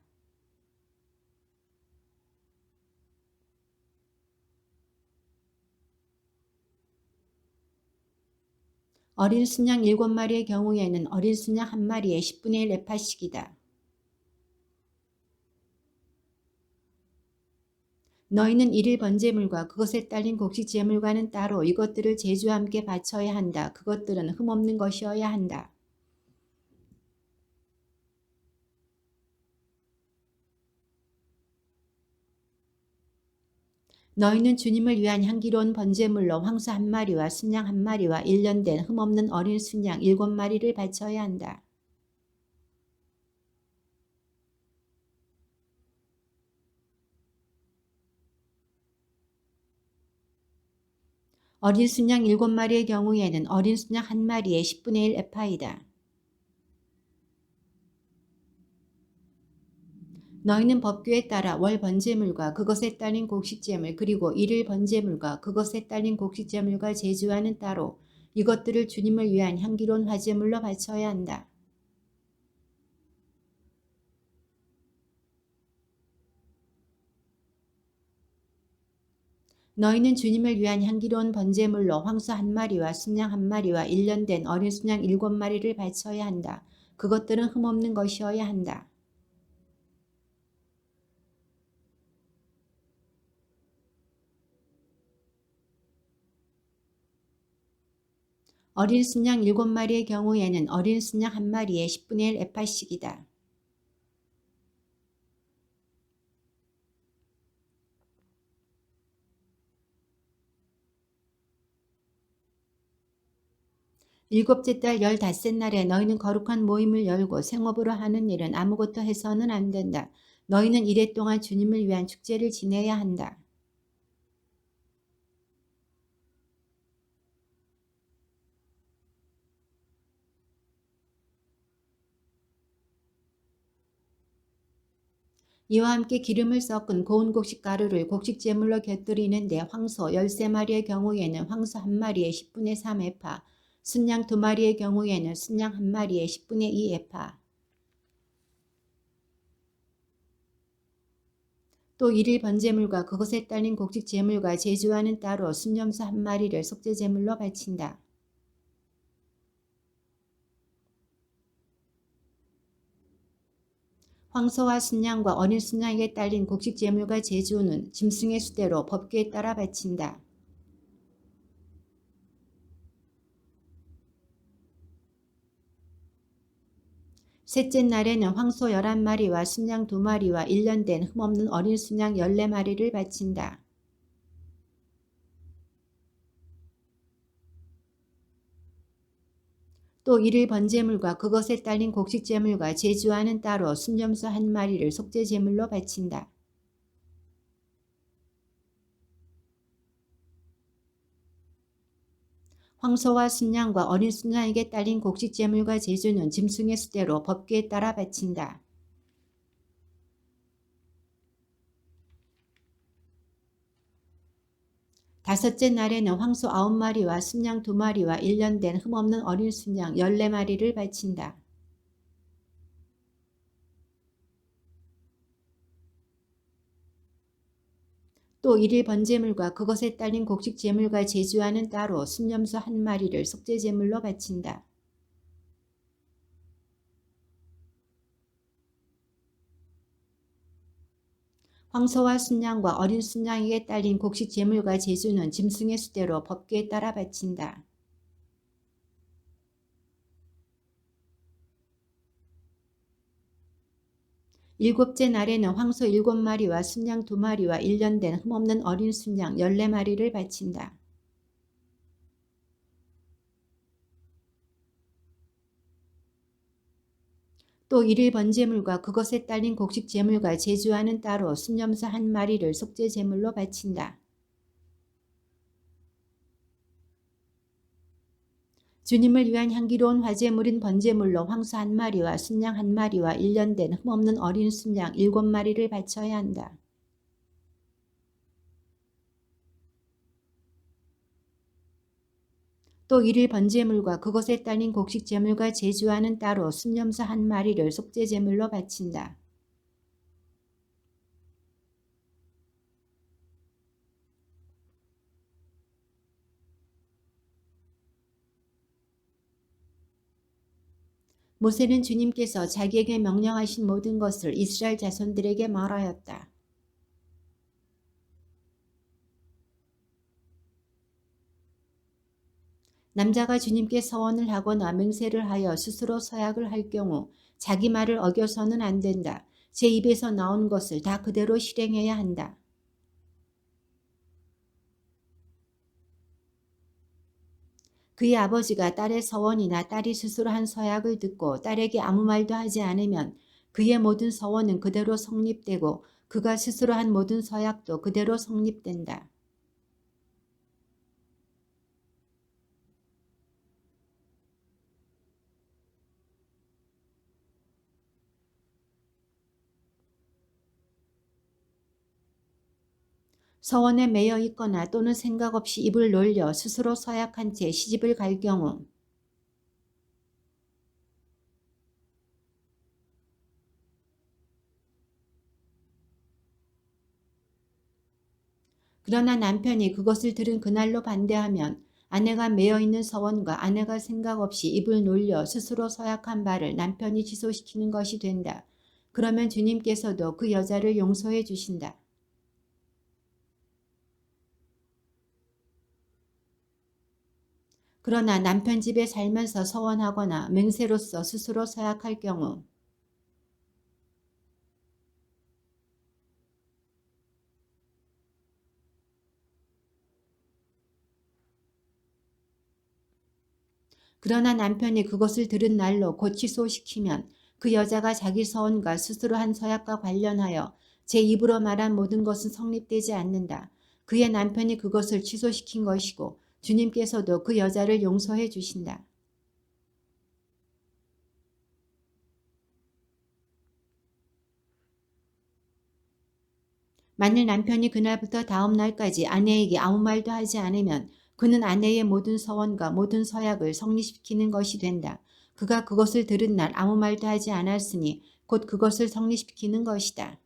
어린 순양 7마리의 경우에는 어린 순양 1마리에 10분의 1 에파씩이다. 너희는 1일 번제물과 그것에 딸린 곡식제물과는 따로 이것들을 제주와 함께 바쳐야 한다. 그것들은 흠없는 것이어야 한다. 너희는 주님을 위한 향기로운 번제물로 황소 1마리와 순양 1마리와 1년 된 흠없는 어린 순양 7마리를 바쳐야 한다. 어린 순양 7마리의 경우에는 어린 순양 1마리에 10분의 1 에파이다. 너희는 법규에 따라 월 번제물과 그것에 딸린 곡식제물 그리고 1일 번제물과 그것에 딸린 곡식제물과 제주와는 따로 이것들을 주님을 위한 향기로운 화제물로 바쳐야 한다. 너희는 주님을 위한 향기로운 번제물로 황소 1마리와 순양 1마리와 1년 된 어린 순양 7마리를 바쳐야 한다. 그것들은 흠없는 것이어야 한다. 어린 순양 7마리의 경우에는 어린 순양 1마리에 10분의 1 에파씩이다. 일곱째 달 15날에 너희는 거룩한 모임을 열고 생업으로 하는 일은 아무것도 해서는 안 된다. 너희는 이래 동안 주님을 위한 축제를 지내야 한다. 이와 함께 기름을 섞은 고운 곡식 가루를 곡식제물로 곁들이는데 황소 13마리의 경우에는 황소 1마리에 10분의 3 에파, 순양 2마리의 경우에는 순양 1마리에 10분의 2 에파, 또 일일 번제물과 그것에 딸린 곡식 제물과 제주와는 따로 순념수 한 마리를 속죄 제물로 바친다. 황소와 순양과 어린 순양에게 딸린 곡식 제물과 제주는 짐승의 수대로 법궤에 따라 바친다. 셋째 날에는 황소 11마리와 순양 2마리와 1년 된 흠없는 어린 순양 14마리를 바친다. 또 일일 번제물과 그것에 딸린 곡식 제물과 제주와는 따로 순념수 한 마리를 속죄 제물로 바친다. 황소와 순양과 어린 순양에게 딸린 곡식 제물과 제주는 짐승의 수대로 법궤에 따라 바친다. 다섯째 날에는 황소 9마리와 순양 2마리와 1년 된 흠없는 어린 순양 14마리를 바친다. 또 일일 번제물과 그것에 딸린 곡식 제물과 제주와는 따로 순념수 한 마리를 속죄 제물로 바친다. 황소와 순양과 어린 순양에게 딸린 곡식 제물과 제주는 짐승의 수대로 법궤에 따라 바친다. 일곱째 날에는 황소 7마리와 순양 2마리와 1년 된 흠없는 어린 순양 14마리를 바친다. 또 일일 번제물과 그것에 딸린 곡식 제물과 제주와는 따로 순념수 한 마리를 속죄 제물로 바친다. 주님을 위한 향기로운 화제물인 번제물로 황소 한 마리와 순양 한 마리와 1년 된 흠없는 어린 순양 7마리를 바쳐야 한다. 또 일일 번제물과 그것에 딸린 곡식 제물과 제주와는 따로 순념수 한 마리를 속죄 제물로 바친다. 모세는 주님께서 자기에게 명령하신 모든 것을 이스라엘 자손들에게 말하였다. 남자가 주님께 서원을 하거나 맹세를 하여 스스로 서약을 할 경우 자기 말을 어겨서는 안 된다. 제 입에서 나온 것을 다 그대로 실행해야 한다. 그의 아버지가 딸의 서원이나 딸이 스스로 한 서약을 듣고 딸에게 아무 말도 하지 않으면 그의 모든 서원은 그대로 성립되고 그가 스스로 한 모든 서약도 그대로 성립된다. 서원에 매여 있거나 또는 생각 없이 입을 놀려 스스로 서약한 채 시집을 갈 경우 그러나 남편이 그것을 들은 그날로 반대하면 아내가 매여 있는 서원과 아내가 생각 없이 입을 놀려 스스로 서약한 바를 남편이 취소시키는 것이 된다. 그러면 주님께서도 그 여자를 용서해 주신다. 그러나 남편 집에 살면서 서원하거나 맹세로서 스스로 서약할 경우 그러나 남편이 그것을 들은 날로 곧 취소시키면 그 여자가 자기 서원과 스스로 한 서약과 관련하여 제 입으로 말한 모든 것은 성립되지 않는다. 그의 남편이 그것을 취소시킨 것이고 주님께서도 그 여자를 용서해 주신다. 만일 남편이 그날부터 다음 날까지 아내에게 아무 말도 하지 않으면 그는 아내의 모든 서원과 모든 서약을 성립시키는 것이 된다. 그가 그것을 들은 날 아무 말도 하지 않았으니 곧 그것을 성립시키는 것이다.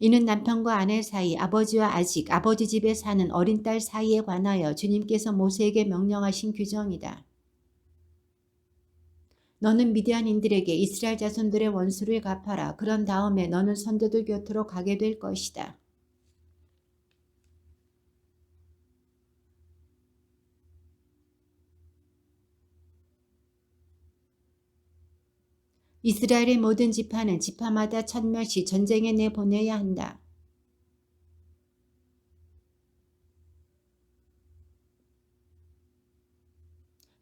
이는 남편과 아내 사이, 아버지와 아직 아버지 집에 사는 어린 딸 사이에 관하여 주님께서 모세에게 명령하신 규정이다. 너는 미디안인들에게 이스라엘 자손들의 원수를 갚아라. 그런 다음에 너는 선조들 곁으로 가게 될 것이다. 이스라엘의 모든 지파는 지파마다 1000명씩 전쟁에 내보내야 한다.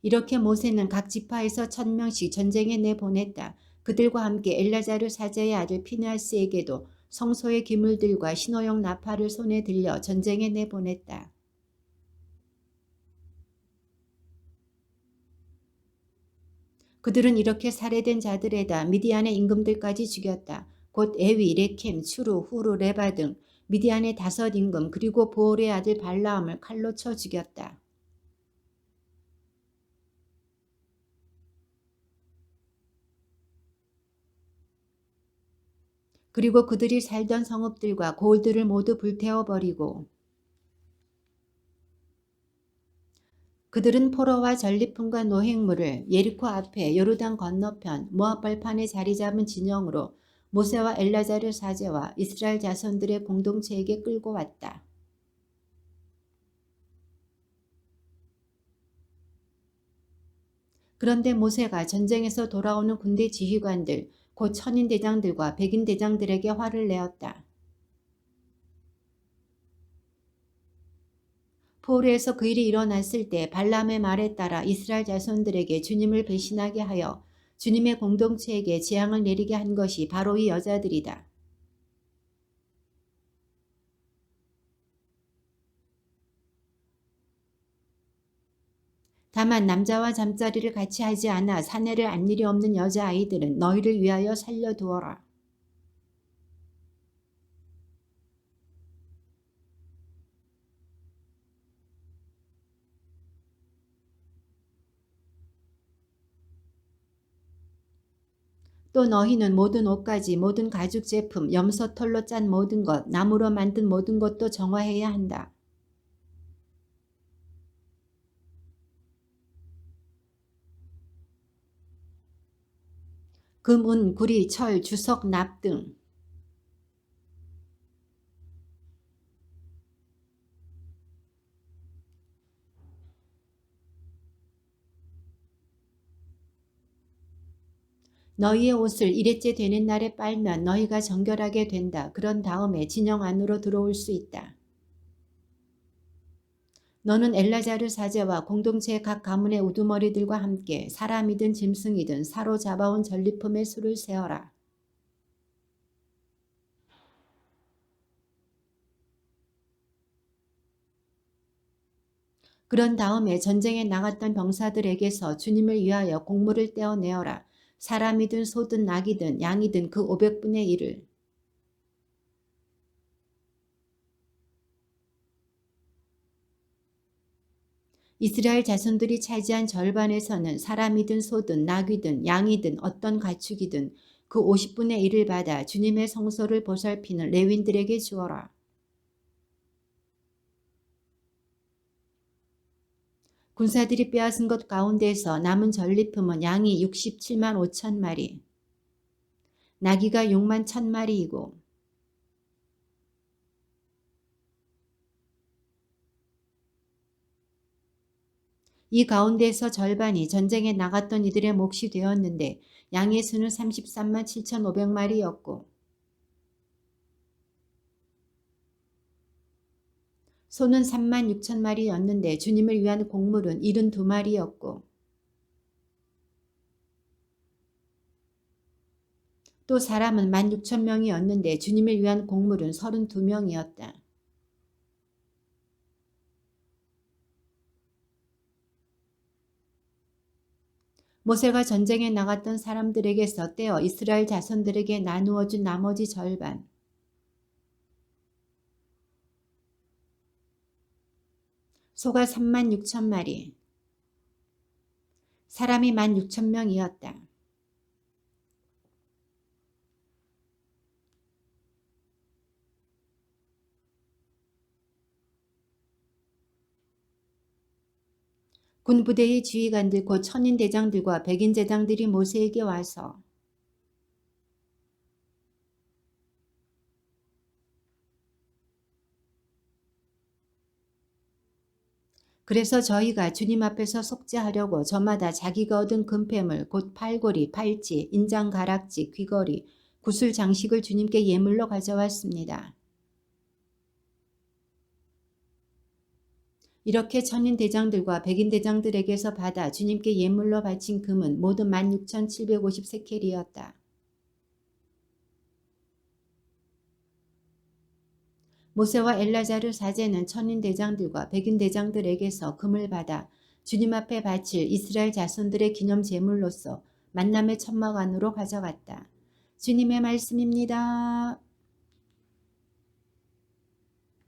이렇게 모세는 각 지파에서 1000명씩 전쟁에 내보냈다. 그들과 함께 엘라자르 사제의 아들 피느하스에게도 성소의 기물들과 신호용 나팔을 손에 들려 전쟁에 내보냈다. 그들은 이렇게 살해된 자들에다 미디안의 임금들까지 죽였다. 곧 에위, 레켐, 추루, 후루, 레바 등 미디안의 5 임금 그리고 보올의 아들 발라함을 칼로 쳐 죽였다. 그리고 그들이 살던 성읍들과 고을들을 모두 불태워버리고 그들은 포로와 전리품과 노획물을 예리코 앞에 요르단 건너편 모압 벌판에 자리 잡은 진영으로 모세와 엘라자르 사제와 이스라엘 자손들의 공동체에게 끌고 왔다. 그런데 모세가 전쟁에서 돌아오는 군대 지휘관들, 곧 천인 대장들과 백인 대장들에게 화를 내었다. 포로에서 그 일이 일어났을 때 발람의 말에 따라 이스라엘 자손들에게 주님을 배신하게 하여 주님의 공동체에게 재앙을 내리게 한 것이 바로 이 여자들이다. 다만 남자와 잠자리를 같이 하지 않아 사내를 안 일이 없는 여자아이들은 너희를 위하여 살려두어라. 또 너희는 모든 옷가지, 모든 가죽 제품, 염소 털로 짠 모든 것, 나무로 만든 모든 것도 정화해야 한다. 금, 은, 구리, 철, 주석, 납 등 너희의 옷을 일회째 되는 날에 빨면 너희가 정결하게 된다. 그런 다음에 진영 안으로 들어올 수 있다. 너는 엘라자르 사제와 공동체의 각 가문의 우두머리들과 함께 사람이든 짐승이든 사로잡아온 전리품의 수를 세어라. 그런 다음에 전쟁에 나갔던 병사들에게서 주님을 위하여 곡물을 떼어내어라. 사람이든 소든 낙이든 양이든 그 500분의 1을. 이스라엘 자손들이 차지한 절반에서는 사람이든 소든 낙이든 양이든 어떤 가축이든 그 50분의 1을 받아 주님의 성소를 보살피는 레윈들에게 주어라. 군사들이 빼앗은 것 가운데서 남은 전리품은 양이 67만 5천 마리, 나귀가 6만 1천 마리이고 이 가운데서 절반이 전쟁에 나갔던 이들의 몫이 되었는데 양의 수는 33만 7,500마리였고 소는 3만 6천 마리였는데 주님을 위한 곡물은 72마리였고 또 사람은 16,000명이었는데 주님을 위한 곡물은 32명이었다. 모세가 전쟁에 나갔던 사람들에게서 떼어 이스라엘 자손들에게 나누어 준 나머지 절반, 소가 3만 6천 마리, 사람이 16,000명이었다. 군부대의 지휘관들 곧 천인 대장들과 백인 대장들이 모세에게 와서 그래서 저희가 주님 앞에서 속죄하려고 저마다 자기가 얻은 금패물 곧 팔고리, 팔찌, 인장가락지, 귀걸이, 구슬 장식을 주님께 예물로 가져왔습니다. 이렇게 천인 대장들과 백인 대장들에게서 받아 주님께 예물로 바친 금은 모두 16,750세켈이었다. 모세와 엘라자르 사제는 천인 대장들과 백인 대장들에게서 금을 받아 주님 앞에 바칠 이스라엘 자손들의 기념 제물로서 만남의 천막 안으로 가져갔다. 주님의 말씀입니다.